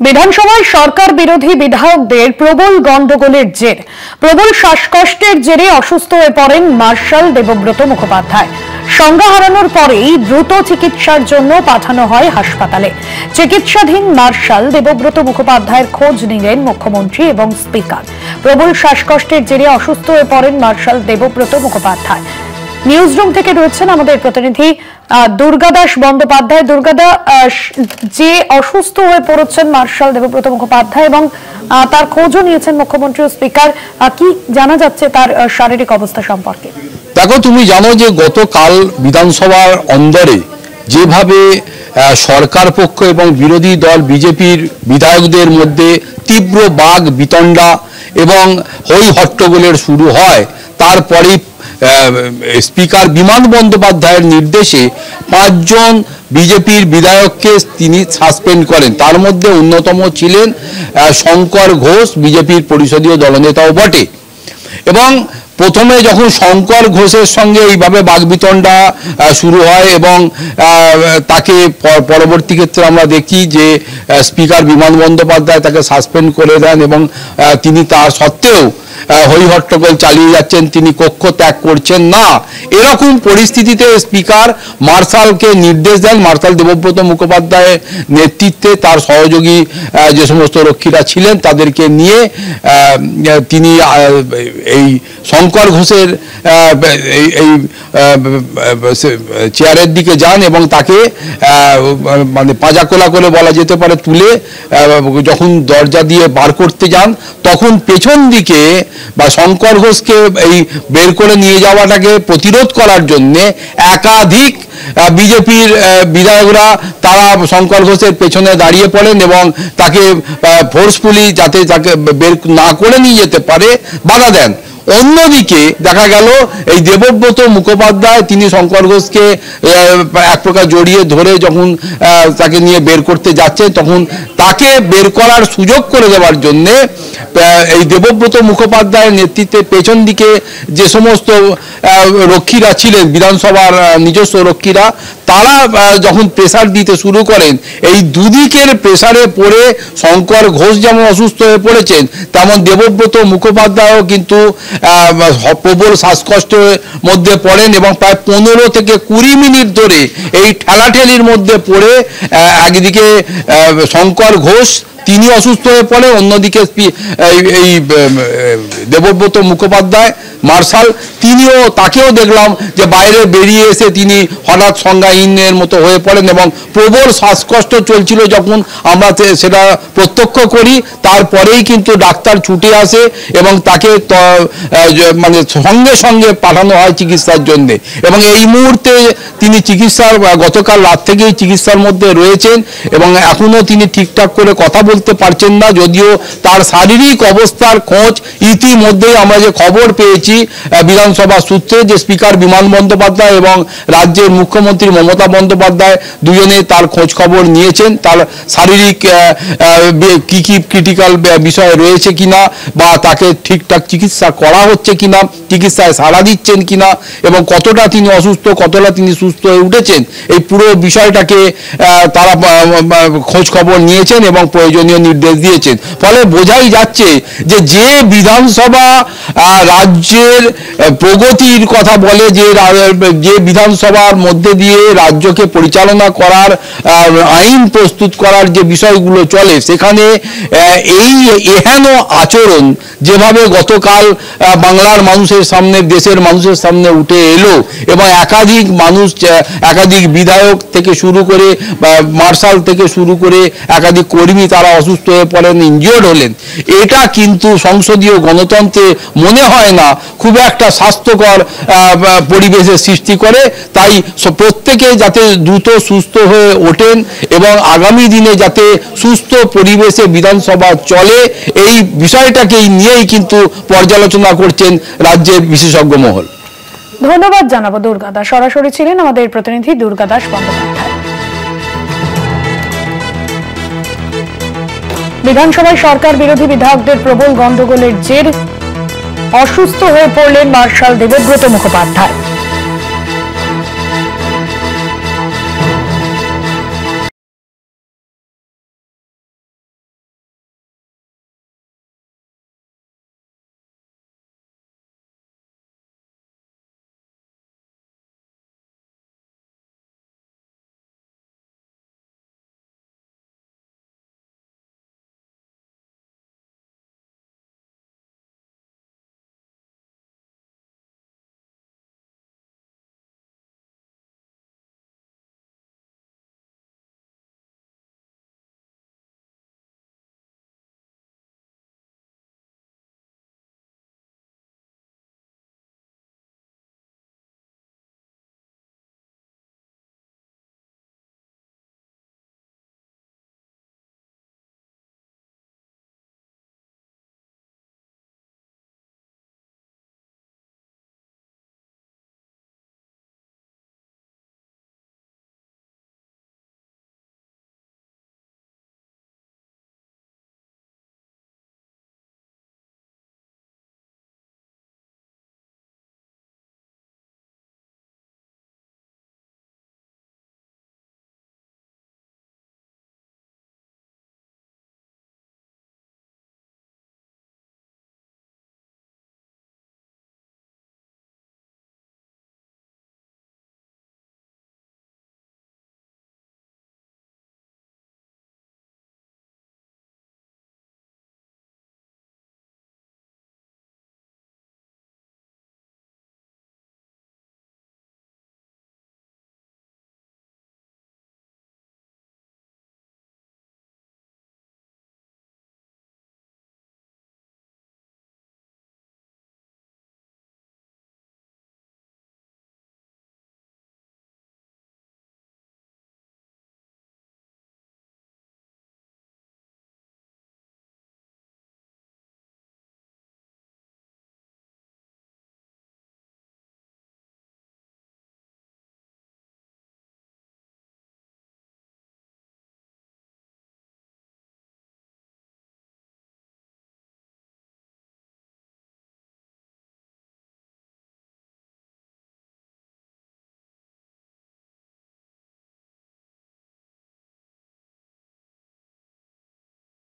বিধানসভায় সরকার বিরোধী বিধায়কদের প্রবল গন্ডগোলের জের প্রবল শ্বাসকষ্টের জেরে অসুস্থ হয়ে পড়েন মার্শাল দেবব্রত মুখোপাধ্যায়। সংজ্ঞা হারানোর পরেই দ্রুত চিকিৎসার জন্য পাঠানো হয় হাসপাতালে। চিকিৎসাধীন মার্শাল দেবব্রত মুখোপাধ্যায়ের খোঁজ নিলেন মুখ্যমন্ত্রী এবং স্পিকার। প্রবল শ্বাসকষ্টের জেরে অসুস্থ হয়ে পড়েন marshal Debabrata Mukhopadhyay. News room থেকে রয়েছেন আমাদের প্রতিনিধি দুর্গাদাস বন্দ্যোপাধ্যায়। দুর্গাদা, যে অসুস্থ হয়ে পড়েছেন মার্শাল দেবব্রত মুখোপাধ্যায় এবং তার খোঁজও নিয়েছেন মুখ্যমন্ত্রী ও স্পিকার, কি জানা যাচ্ছে তার শারীরিক অবস্থা সম্পর্কে? দেখো, তুমি জানো যে গতকাল বিধানসভার অন্দরে যেভাবে সরকার পক্ষ এবং বিরোধী দল বিজেপির বিধায়কদের মধ্যে তীব্র বাগ বিতণ্ডা এবং হই হট্টগোলের শুরু হয়, তারপরেই স্পিকার বিমান বন্দ্যোপাধ্যায়ের নির্দেশে 5 জন বিজেপির বিধায়ককে তিনি সাসপেন্ড করেন। তার মধ্যে অন্যতম ছিলেন শঙ্কর ঘোষ, বিজেপির পরিষদীয় দলনেতাও বটে। এবং প্রথমে যখন শঙ্কর ঘোষের সঙ্গে এইভাবে বাগবিতণ্ডা শুরু হয় এবং তাকে পরবর্তী ক্ষেত্রে আমরা দেখি যে স্পিকার বিমান বন্দ্যোপাধ্যায় তাকে সাসপেন্ড করে দেন এবং তিনি তার সত্ত্বেও হই হট্টগোল চালিয়ে যাচ্ছেন, তিনি কক্ষ ত্যাগ করছেন না। এরকম পরিস্থিতিতে স্পিকার মার্শালকে নির্দেশ দেন, মার্শাল দেবব্রত মুখোপাধ্যায়ের নেতৃত্বে তার সহযোগী যে সমস্ত রক্ষীরা ছিলেন তাদেরকে নিয়ে তিনি এই শঙ্কর ঘোষের এই চেয়ারের দিকে যান এবং তাকে মানে পাঁজাকোলা করে বলা যেতে পারে তুলে যখন দরজা দিয়ে বার করতে যান, তখন পেছন দিকে বা শঙ্কর ঘোষকে এই বের করে নিয়ে যাওয়াটাকে প্রতিরোধ করার জন্য একাধিক বিজেপির বিধায়করা তারা শঙ্কর ঘোষের পেছনে দাঁড়িয়ে পড়েন এবং তাকে ফোর্সফুলি যাতে তাকে বের না করে নিয়ে যেতে পারে বাধা দেন। অন্যদিকে দেখা গেল এই দেবব্রত মুখোপাধ্যায় তিনি শঙ্কর ঘোষকে এক প্রকার জড়িয়ে ধরে যখন তাকে নিয়ে বের করতে যাচ্ছে, তখন তাকে বের করার সুযোগ করে দেওয়ার জন্যে এই দেবব্রত মুখোপাধ্যায়ের নেতৃত্বে পেছন দিকে যে সমস্ত রক্ষীরা ছিলেন, বিধানসভার নিজস্ব রক্ষীরা, তারা যখন প্রেসার দিতে শুরু করেন, এই দুদিকের প্রেসারে পড়ে শঙ্কর ঘোষ যেমন অসুস্থ হয়ে পড়েছেন, তেমন দেবব্রত মুখোপাধ্যায়ও কিন্তু প্রবল শ্বাসকষ্টের মধ্যে পড়েন এবং প্রায় 15 থেকে 20 মিনিট ধরে এই ঠেলাঠেলির মধ্যে পড়ে একদিকে শঙ্কর ঘোষ তিনি অসুস্থ হয়ে পড়ে, অন্যদিকে এই দেবব্রত মুখোপাধ্যায় মার্শাল তাকেও দেখলাম যে বাইরে বেরিয়ে এসে তিনি হঠাৎ সংজ্ঞাহীনের মতো হয়ে পড়েন এবং প্রবল শ্বাসকষ্ট চলছিল। যখন আমরা সেটা প্রত্যক্ষ করি, তারপরেই কিন্তু ডাক্তার ছুটে আসে এবং তাকে মানে সঙ্গে সঙ্গে পাঠানো হয় চিকিৎসার জন্য এবং এই মুহূর্তে তিনি গতকাল রাত থেকেই চিকিৎসার মধ্যে রয়েছেন এবং এখনো তিনি ঠিকঠাক করে কথা বলতে পারছেন না, যদিও তার শারীরিক অবস্থার খোঁজ ইতিমধ্যেই আমরা যে খবর পেয়েছি বিধানসভা সূত্রে যে স্পিকার বিমান বন্দ্যোপাধ্যায় এবং রাজ্যের মুখ্যমন্ত্রী মমতা বন্দ্যোপাধ্যায় দুজনে তার খোঁজ খবর নিয়েছেন, তার শারীরিক কি কি ক্রিটিক্যাল বিষয় রয়েছে কিনা বা তাকে ঠিকঠাক চিকিৎসা করা হচ্ছে কিনা, চিকিৎসায় সাড়া দিচ্ছেন কিনা এবং কতটা তিনি অসুস্থ কতটা তিনি সুস্থ হয়ে উঠেছেন, এই পুরো বিষয়টাকে তারা খোঁজ খবর নিয়েছেন এবং প্রয়োজনীয় নির্দেশ দিয়েছেন। ফলে বোঝাই যাচ্ছে যে বিধানসভা রাজ্যের প্রগতির কথা বলে, যে বিধানসভার মধ্যে দিয়ে রাজ্যকে পরিচালনা করার আইন প্রস্তুত করার যে বিষয়গুলো চলে, সেখানে এই এহেন আচরণ যেভাবে গতকাল বাংলার মানুষের সামনে, দেশের মানুষের সামনে উঠে এলো এবং একাধিক বিধায়ক থেকে শুরু করে মার্শাল থেকে শুরু করে একাধিক কর্মী তারা অসুস্থ হয়ে পড়েন, ইনজিওর্ড হলেন, এটা কিন্তু সংসদীয় গণতন্ত্রে মনে হয় না খুব একটা স্বাস্থ্যকর পরিবেশের সৃষ্টি করে। তাই প্রত্যেকে যাতে দ্রুত সুস্থ হয়ে ওঠেন এবং আগামী দিনে যাতে সুস্থ পরিবেশে বিধানসভা চলে, এই বিষয়টাকেই নিয়েই কিন্তু পর্যালোচনা করছেন রাজ্যের বিশেষজ্ঞ মহল। ধন্যবাদ জানাবো দুর্গাদাস। সরাসরি ছিলেন আমাদের প্রতিনিধি দুর্গাদাস বন্দ্যোপাধ্যায়। বিধানসভায় সরকার বিরোধী বিধায়কদের প্রবল গন্ডগোলের জের অসুস্থ হয়ে পড়লেন মার্শাল দেবব্রত মুখোপাধ্যায়।